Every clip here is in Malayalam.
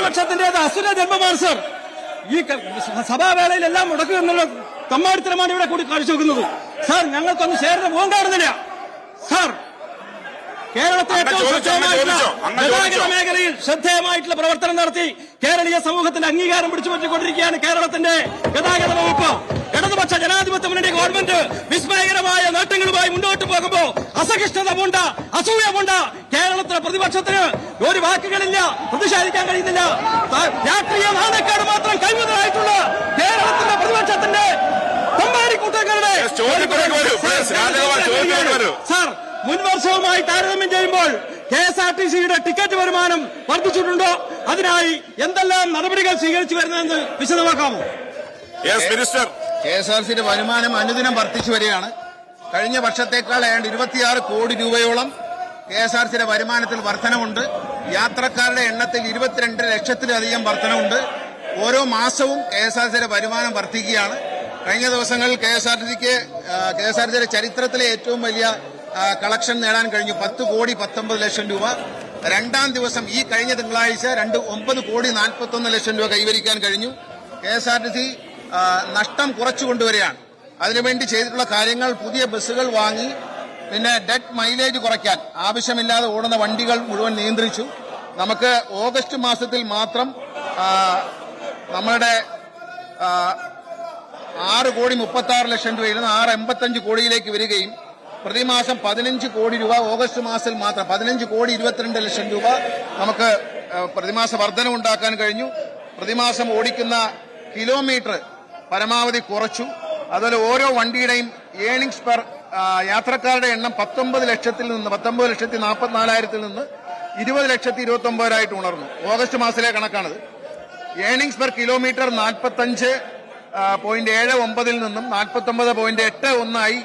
പ്രതിപക്ഷത്തിന്റേത് അസുര ജന്മമാണ് സർ. ഈ സഭാവേളയിലെല്ലാം മുടക്കുക എന്നുള്ള തമ്മാടിത്തരമാണ് ഇവിടെ കൂടി കാണിച്ചു വെക്കുന്നത്. സാർ, ഞങ്ങൾക്കൊന്നും ചേർന്ന് പോകാൻ കാണുന്നില്ല സാർ. കേരളത്തിലെ ഏറ്റവും ശ്രദ്ധേയമായിട്ടുള്ള ഗതാഗത മേഖലയിൽ ശ്രദ്ധേയമായിട്ടുള്ള പ്രവർത്തനം നടത്തി കേരളീയ സമൂഹത്തിന്റെ അംഗീകാരം പിടിച്ചുപറ്റിക്കൊണ്ടിരിക്കുകയാണ് കേരളത്തിന്റെ ഗതാഗത വകുപ്പ്. ഇടതുപക്ഷ ജനാധിപത്യ മുന്നണി ഗവൺമെന്റ് വിസ്മയകരമായ നേട്ടങ്ങളുമായി മുന്നോട്ട് പോകുമ്പോൾ അസഹിഷ്ണുത പൂണ്ട, അസൂയ പൂണ്ട കേരളത്തിലെ പ്രതിപക്ഷത്തിന് ഒരു വാക്കുകളില്ല, പ്രതിഷേധിക്കാൻ കഴിയുന്നില്ല. രാഷ്ട്രീയ നാണക്കേട് മാത്രം കൈമുതലായിട്ടുള്ള കേരളത്തിലെ പ്രതിപക്ഷത്തിന്റെ തമ്പാടിക്കൂട്ടങ്ങളുടെ സാർ, മുൻവർഷവുമായി താരതമ്യം ചെയ്യുമ്പോൾ KSRTCയുടെ ടിക്കറ്റ് വരുമാനം വർദ്ധിച്ചിട്ടുണ്ടോ? അതിനായി എന്തെല്ലാം നടപടികൾ സ്വീകരിച്ചു വരുന്നതെന്ന് വിശദമാക്കാമോ? KSRTCയുടെ വരുമാനം അനുദിനം വർദ്ധിച്ചു വരികയാണ്. കഴിഞ്ഞ വർഷത്തേക്കാൾ ഏതാണ്ട് 26 കോടി രൂപയോളം KSRTCയുടെ വരുമാനത്തിൽ വർധനവുണ്ട്. യാത്രക്കാരുടെ എണ്ണത്തിൽ 22 ലക്ഷത്തിലധികം വർധനവുണ്ട്. ഓരോ മാസവും KSRTCയുടെ വരുമാനം വർദ്ധിക്കുകയാണ്. കഴിഞ്ഞ ദിവസങ്ങളിൽ KSRTCയുടെ ചരിത്രത്തിലെ ഏറ്റവും വലിയ കളക്ഷൻ നേടാൻ കഴിഞ്ഞു. 10 കോടി 19 ലക്ഷം രൂപ. രണ്ടാം ദിവസം ഈ കഴിഞ്ഞ തിങ്കളാഴ്ച 9 കോടി 41 ലക്ഷം രൂപ കൈവരിക്കാൻ കഴിഞ്ഞു. KSRTC നഷ്ടം കുറച്ചു കൊണ്ടുവരികയാണ്. അതിനുവേണ്ടി ചെയ്തിട്ടുള്ള കാര്യങ്ങൾ, പുതിയ ബസ്സുകൾ വാങ്ങി, പിന്നെ ഡെഡ് മൈലേജ് കുറയ്ക്കാൻ ആവശ്യമില്ലാതെ ഓടുന്ന വണ്ടികൾ മുഴുവൻ നിയന്ത്രിച്ചു. നമുക്ക് ഓഗസ്റ്റ് മാസത്തിൽ മാത്രം നമ്മളുടെ 6 കോടി 36 ലക്ഷം രൂപയിൽ നിന്ന് 685 കോടിയിലേക്ക് വരികയും പ്രതിമാസം 15 കോടി രൂപ ഓഗസ്റ്റ് മാസത്തിൽ മാത്രം 15 കോടി 22 ലക്ഷം രൂപ നമുക്ക് പ്രതിമാസ വർധനവുണ്ടാക്കാൻ കഴിഞ്ഞു. പ്രതിമാസം ഓടിക്കുന്ന കിലോമീറ്റർ പരമാവധി കുറച്ചു. അതുപോലെ ഓരോ വണ്ടിയുടെയും ഏണിംഗ്സ് പെർ യാത്രക്കാരുടെ എണ്ണം 19 ലക്ഷത്തിൽ നിന്ന് 19,44,000 നിന്ന് 20,29,000 ഉണർന്നു. ഓഗസ്റ്റ് മാസത്തിലെ കണക്കാണിത്. ഏണിംഗ്സ് പെർ കിലോമീറ്റർ 45.79 നിന്നും 49.81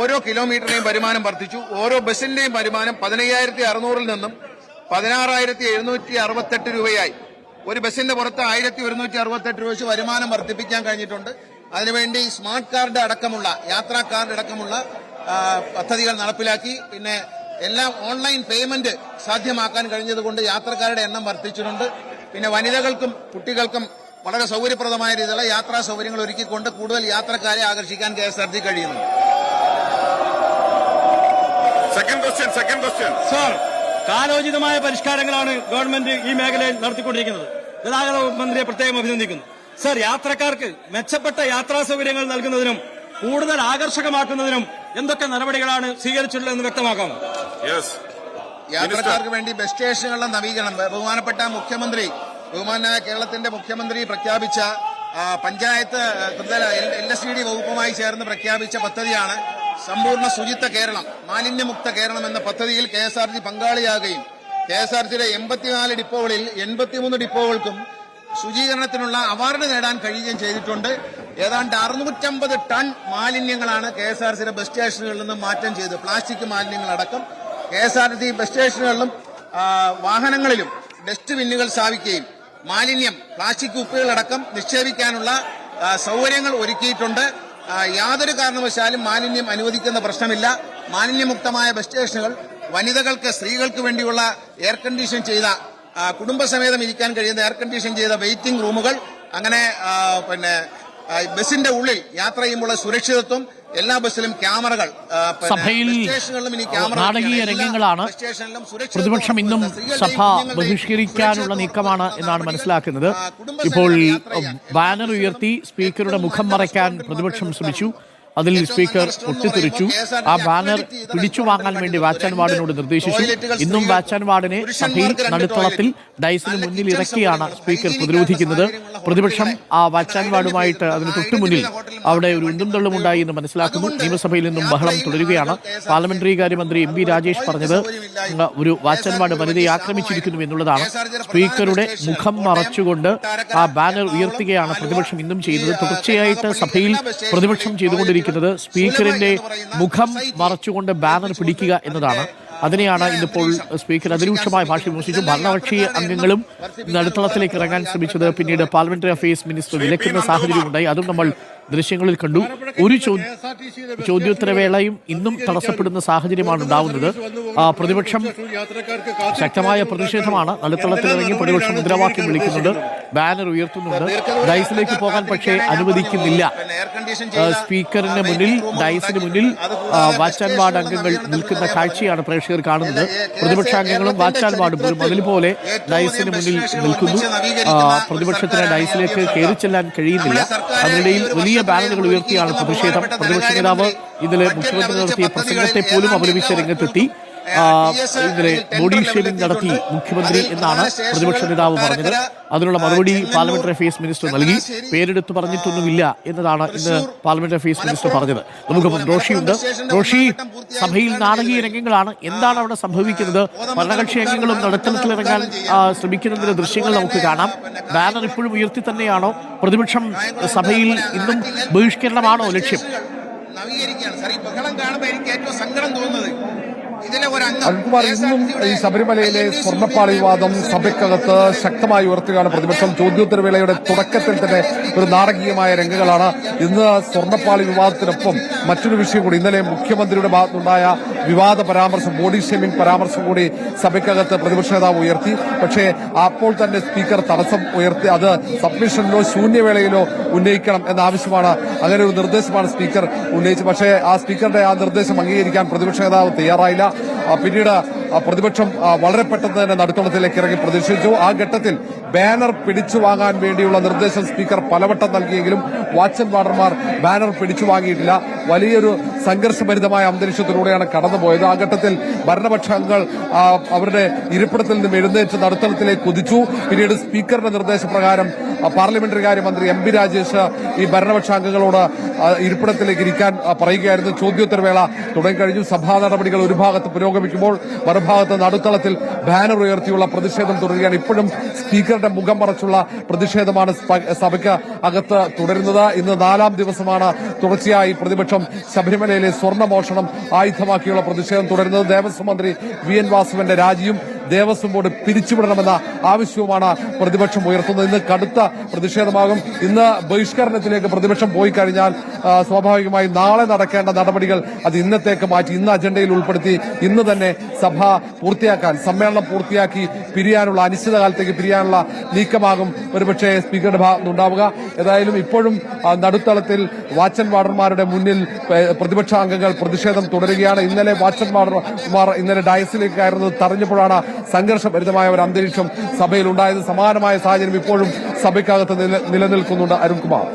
ഓരോ കിലോമീറ്ററിന്റെയും വരുമാനം വർദ്ധിച്ചു. ഓരോ ബസിന്റെയും വരുമാനം 15,600 നിന്നും 16,768 രൂപയായി. ഒരു ബസിന്റെ പുറത്ത് 1,168 രൂപ വെച്ച് വരുമാനം വർദ്ധിപ്പിക്കാൻ കഴിഞ്ഞിട്ടുണ്ട്. അതിനുവേണ്ടി സ്മാർട്ട് കാർഡ് അടക്കമുള്ള, യാത്രാ കാർഡ് അടക്കമുള്ള പദ്ധതികൾ നടപ്പിലാക്കി. പിന്നെ എല്ലാം ഓൺലൈൻ പേയ്മെന്റ് സാധ്യമാക്കാൻ കഴിഞ്ഞതുകൊണ്ട് യാത്രക്കാരുടെ എണ്ണം വർദ്ധിച്ചിട്ടുണ്ട്. പിന്നെ വനിതകൾക്കും കുട്ടികൾക്കും വളരെ സൗകര്യപ്രദമായ രീതിയിലുള്ള യാത്രാ സൗകര്യങ്ങൾ ഒരുക്കിക്കൊണ്ട് കൂടുതൽ യാത്രക്കാരെ ആകർഷിക്കാൻ KSRTC കഴിയുന്നു. സെക്കൻഡ് ക്വസ്റ്റ്യൻ സാർ, കാലോചിതമായ പരിഷ്കാരങ്ങളാണ് ഗവൺമെന്റ് ഈ മേഖലയിൽ നടത്തിക്കൊണ്ടിരിക്കുന്നത്. ഗതാഗത മന്ത്രിയെ പ്രത്യേകം അഭിനന്ദിക്കുന്നു. സർ, യാത്രക്കാർക്ക് മെച്ചപ്പെട്ട യാത്രാ സൗകര്യങ്ങൾ നൽകുന്നതിനും കൂടുതൽ ആകർഷകമാക്കുന്നതിനും എന്തൊക്കെ നടപടികളാണ് സ്വീകരിച്ചിട്ടുള്ളതെന്ന് വ്യക്തമാക്കാമോ? യാത്രക്കാർക്ക് വേണ്ടി ബസ് സ്റ്റേഷനുകളുടെ നവീകരണം ബഹുമാനായ കേരളത്തിന്റെ മുഖ്യമന്ത്രി പ്രഖ്യാപിച്ച പഞ്ചായത്ത് LSD വകുപ്പുമായി ചേർന്ന് പ്രഖ്യാപിച്ച പദ്ധതിയാണ് സമ്പൂർണ്ണ ശുചിത്വ കേരളം, മാലിന്യമുക്ത കേരളം എന്ന പദ്ധതിയിൽ KSRTC പങ്കാളിയാകുകയും KSRTCയുടെ 84 ഡിപ്പോകളിൽ 83 ഡിപ്പോകൾക്കും ശുചീകരണത്തിനുള്ള അവാർഡ് നേടാൻ കഴിയുകയും ചെയ്തിട്ടുണ്ട്. ഏതാണ്ട് 650 ടൺ മാലിന്യങ്ങളാണ് KSRTCയുടെ ബസ് സ്റ്റേഷനുകളിൽ നിന്ന് മാറ്റം ചെയ്ത്, പ്ലാസ്റ്റിക് മാലിന്യങ്ങളടക്കം. KSRTC ബസ് സ്റ്റേഷനുകളിലും വാഹനങ്ങളിലും ഡസ്റ്റ് ബിന്നുകൾ സ്ഥാപിക്കുകയും മാലിന്യം, പ്ലാസ്റ്റിക് കുപ്പികളടക്കം നിക്ഷേപിക്കാനുള്ള സൗകര്യങ്ങൾ ഒരുക്കിയിട്ടുണ്ട്. യാതൊരു കാരണവശാലും മാലിന്യം അനുവദിക്കുന്ന പ്രശ്നമില്ല. മാലിന്യമുക്തമായ ബസ് സ്റ്റേഷനുകൾ, വനിതകൾക്ക്, സ്ത്രീകൾക്ക് വേണ്ടിയുള്ള എയർ കണ്ടീഷൻ ചെയ്ത, കുടുംബസമേതം ഇരിക്കാൻ കഴിയുന്ന എയർ കണ്ടീഷൻ ചെയ്ത വെയിറ്റിംഗ് റൂമുകൾ, അങ്ങനെ പിന്നെ ബസിന്റെ ഉള്ളിൽ യാത്ര ചെയ്യുമ്പോൾ സുരക്ഷിതത്വം, എല്ലാ ബസ്സിലും ക്യാമറകൾ, സഭയിൽ നാടകീയ രംഗങ്ങളാണ്. പ്രതിപക്ഷം ഇന്നും സഭ ബഹിഷ്കരിക്കാനുള്ള നീക്കമാണ് എന്നാണ് മനസ്സിലാക്കുന്നത്. ഇപ്പോൾ ബാനർ ഉയർത്തി സ്പീക്കറുടെ മുഖം മറയ്ക്കാൻ പ്രതിപക്ഷം ശ്രമിച്ചു. അതിൽ സ്പീക്കർ പൊട്ടിത്തെറിച്ചു. ആ ബാനർ പിടിച്ചു വാങ്ങാൻ വേണ്ടി വാച്ച് ആൻഡ് വാർഡിനോട് നിർദ്ദേശിച്ചു. ഇന്നും വാച്ച് ആൻഡ് വാർഡിനെ സഭയിൽ നടുത്തളത്തിൽ ഡൈസിന് മുന്നിൽ ഇറക്കിയാണ് സ്പീക്കർ പ്രതിരോധിക്കുന്നത്. പ്രതിപക്ഷം ആ വാച്ച് ആൻഡ് വാർഡുമായിട്ട് അതിന് തൊട്ടു മുന്നിൽ അവിടെ ഒരു ഉന്തും തള്ളുമുണ്ടായി എന്ന് മനസ്സിലാക്കുന്നു. നിയമസഭയിൽ നിന്നും ബഹളം തുടരുകയാണ്. പാർലമെന്ററി കാര്യമന്ത്രി MB രാജേഷ് പറഞ്ഞത് ഒരു വാച്ച് ആൻഡ് വാർഡ് വനിതയെ ആക്രമിച്ചിരിക്കുന്നു എന്നുള്ളതാണ്. സ്പീക്കറുടെ മുഖം മറച്ചുകൊണ്ട് ആ ബാനർ ഉയർത്തുകയാണ് പ്രതിപക്ഷം ഇന്നും ചെയ്യുന്നത്. തുടർച്ചയായിട്ട് സഭയിൽ പ്രതിപക്ഷം ചെയ്തുകൊണ്ടിരിക്കുന്നത് സ്പീക്കറിന്റെ മുഖം മറച്ചുകൊണ്ട് ബാനർ പിടിക്കുക എന്നതാണ്. അതിനെയാണ് ഇന്നിപ്പോൾ സ്പീക്കർ അതിരൂക്ഷമായ ഭാഷ വിമർശിച്ചു. ഭരണകക്ഷി അംഗങ്ങളും നടുത്തളത്തിലേക്ക് ഇറങ്ങാൻ ശ്രമിച്ചത് പിന്നീട് പാർലമെന്ററി അഫയേഴ്സ് മിനിസ്റ്റർ വിലക്കുന്ന സാഹചര്യമുണ്ടായി. അതും നമ്മൾ ദൃശ്യങ്ങളിൽ കണ്ടു. ഒരു ചോദ്യോത്തരവേളയും ഇന്നും തടസ്സപ്പെടുന്ന സാഹചര്യമാണ് ഉണ്ടാവുന്നത്. പ്രതിപക്ഷം ശക്തമായ പ്രതിഷേധമാണ്. നടുത്തളത്തിലിറങ്ങി പ്രതിപക്ഷം മുദ്രാവാക്യം വിളിക്കുന്നുണ്ട്, ബാനർ ഉയർത്തുന്നുണ്ട്. ഡൈസിലേക്ക് പോകാൻ പക്ഷേ അനുവദിക്കുന്നില്ല. സ്പീക്കറിന് മുന്നിൽ, ഡൈസിന് മുന്നിൽ വാച്ച് ആൻഡ് വാർഡ് അംഗങ്ങൾ നിൽക്കുന്ന കാഴ്ചയാണ് പ്രേക്ഷകർ കാണുന്നത്. പ്രതിപക്ഷാംഗങ്ങളും വാച്ച് ആൻഡ് വാർഡും ഒരു മതിൽ പോലെ ഡൈസിന് മുന്നിൽ നിൽക്കുന്നു. പ്രതിപക്ഷത്തിന് ഡൈസിലേക്ക് കയറി ചെല്ലാൻ കഴിയുന്നില്ല. അതിനിടയിൽ വലിയ ബാനറുകൾ ഉയർത്തിയാണ് പ്രതിഷേധം. പ്രതിപക്ഷ നേതാവ് ഇന്നലെ മുഖ്യമന്ത്രി നടത്തിയ പ്രസംഗത്തെ പോലും അപലപിച്ച രംഗത്തെത്തി. ഇന്നലെ ബോഡി ഷേമിംഗ് നടത്തി മുഖ്യമന്ത്രി എന്നാണ് പ്രതിപക്ഷ നേതാവ് പറഞ്ഞത്. അതിനുള്ള മറുപടി പാർലമെന്ററി അഫയേഴ്സ് മിനിസ്റ്റർ നൽകി. പേരെടുത്ത് പറഞ്ഞിട്ടൊന്നുമില്ല എന്നതാണ് ഇന്ന് പാർലമെന്ററി അഫയേഴ്സ് മിനിസ്റ്റർ പറഞ്ഞത്. നമുക്കിപ്പം റോഷിയുണ്ട്. റോഷി, സഭയിൽ നാടകീയ രംഗങ്ങളാണ്. എന്താണ് അവിടെ സംഭവിക്കുന്നത്? ഭരണകക്ഷി അംഗങ്ങളും നടുത്തളത്തിലിറങ്ങാൻ ശ്രമിക്കുന്നതിന്റെ ദൃശ്യങ്ങൾ നമുക്ക് കാണാം. ബാനർ ഇപ്പോഴും ഉയർത്തി തന്നെയാണോ? പ്രതിപക്ഷം സഭയിൽ ഇന്നും ബഹിഷ്കരണമാണോ ലക്ഷ്യം? നവീകരിക്കുകയാണ് സാർ. ഈ ബഹളം കാണുമ്പോൾ എനിക്ക് ഏറ്റവും സങ്കടം തോന്നുന്നത് അരുൺകുമാർ, ഇന്നും ഈ ശബരിമലയിലെ സ്വർണ്ണപ്പാളി വിവാദം സഭയ്ക്കകത്ത് ശക്തമായി ഉയർത്തുകയാണ് പ്രതിപക്ഷം. ചോദ്യോത്തരവേളയുടെ തുടക്കത്തിൽ തന്നെ ഒരു നാടകീയമായ രംഗങ്ങളാണ്. ഇന്ന് സ്വർണ്ണപ്പാളി വിവാദത്തിനൊപ്പം മറ്റൊരു വിഷയം കൂടി, ഇന്നലെ മുഖ്യമന്ത്രിയുടെ ഭാഗത്തുനിന്നുണ്ടായ വിവാദ പരാമർശം, ബോഡി ഷേമിംഗ് പരാമർശം കൂടി സഭയ്ക്കകത്ത് പ്രതിപക്ഷ നേതാവ് ഉയർത്തി. പക്ഷേ അപ്പോൾ തന്നെ സ്പീക്കർ തടസ്സം ഉയർത്തി. അത് സബ്മിഷനിലോ ശൂന്യവേളയിലോ ഉന്നയിക്കണം എന്ന ആവശ്യമാണ്. അങ്ങനെ ഒരു നിർദ്ദേശമാണ് സ്പീക്കർ ഉന്നയിച്ചത്. പക്ഷേ ആ സ്പീക്കറുടെ ആ നിർദ്ദേശം അംഗീകരിക്കാൻ പ്രതിപക്ഷ നേതാവ് തയ്യാറായില്ല. പിന്നീട് പ്രതിപക്ഷം വളരെ പെട്ടെന്ന് തന്നെ നടുത്തളത്തിലേക്ക് ഇറങ്ങി പ്രതിഷേധിച്ചു. ആ ഘട്ടത്തിൽ ബാനർ പിടിച്ചു വാങ്ങാൻ വേണ്ടിയുള്ള നിർദ്ദേശം സ്പീക്കർ പലവട്ടം നൽകിയെങ്കിലും വാച്ച് ആൻഡ് വാർഡർമാർ ബാനർ പിടിച്ചു വാങ്ങിയിട്ടില്ല. വലിയൊരു സംഘർഷഭരിതമായ അന്തരീക്ഷത്തിലൂടെയാണ് കടന്നുപോയത്. ആ ഘട്ടത്തിൽ ഭരണപക്ഷ അംഗങ്ങൾ അവരുടെ ഇരിപ്പിടത്തിൽ നിന്നും എഴുന്നേറ്റ് നടുത്തളത്തിലേക്ക് കുതിച്ചു. പിന്നീട് സ്പീക്കറുടെ നിർദ്ദേശപ്രകാരം പാർലമെന്ററി കാര്യമന്ത്രി എം പി രാജേഷ് ഈ ഭരണപക്ഷ അംഗങ്ങളോട് ഇരിപ്പിടത്തിലേക്ക് ഇരിക്കാൻ പറയുകയായിരുന്നു. ചോദ്യോത്തരവേള തുടങ്ങിക്കഴിഞ്ഞു. സഭാ നടപടികൾ ഒരു ഭാഗത്ത് പുരോഗമിക്കുമ്പോൾ മറുഭാഗത്ത് നടുത്തളത്തിൽ ബാനർ ഉയർത്തിയുള്ള പ്രതിഷേധം തുടരുകയാണ്. ഇപ്പോഴും സ്പീക്കറുടെ മുഖം മറച്ചുള്ള പ്രതിഷേധമാണ് സഭയ്ക്ക് അകത്ത് തുടരുന്നത്. ഇന്ന് 4ാം ദിവസമാണ് തുടർച്ചയായി പ്രതിപക്ഷം ശബരിമലയിലെ സ്വർണ്ണമോഷണം ആയുധമാക്കിയുള്ള പ്രതിഷേധം തുടരുന്നത്. ദേവസ്വം മന്ത്രി വി എൻ വാസവന്റെ രാജിയും ദേവസ്വം ബോർഡ് പിരിച്ചുവിടണമെന്ന ആവശ്യവുമാണ് പ്രതിപക്ഷം ഉയർത്തുന്നത്. ഇന്ന് കടുത്ത പ്രതിഷേധമാകും. ഇന്ന് ബഹിഷ്കരണത്തിലേക്ക് പ്രതിപക്ഷം പോയി കഴിഞ്ഞാൽ സ്വാഭാവികമായി നാളെ നടക്കേണ്ട നടപടികൾ അത് ഇന്നത്തേക്ക് മാറ്റി ഇന്ന് അജണ്ടയിൽ ഉൾപ്പെടുത്തി ഇന്ന് തന്നെ സഭ പൂർത്തിയാക്കാൻ, സമ്മേളനം പൂർത്തിയാക്കി പിരിയാനുള്ള, അനിശ്ചിതകാലത്തേക്ക് പിരിയാനുള്ള നീക്കമാകും ഒരുപക്ഷെ സ്പീക്കറുടെ ഭാഗത്തുനിന്നുണ്ടാവുക. ഏതായാലും ഇപ്പോഴും നടുത്തളത്തിൽ വാച്ച് ആൻഡ് വാർഡർമാരുടെ മുന്നിൽ പ്രതിപക്ഷ അംഗങ്ങൾ പ്രതിഷേധം തുടരുകയാണ്. ഇന്നലെ വാച്ച് ആൻഡ് വാർഡർമാർ ഇന്നലെ ഡയസിലേക്ക് കയറുന്നത് തടഞ്ഞപ്പോഴാണ് സംഘർഷഭരിതമായ ഒരു അന്തരീക്ഷം സഭയിൽ ഉണ്ടായത്. സമാനമായ സാഹചര്യം ഇപ്പോഴും സഭയ്ക്കകത്ത് നിലനിൽക്കുന്നുണ്ട്. അരുൺകുമാർ.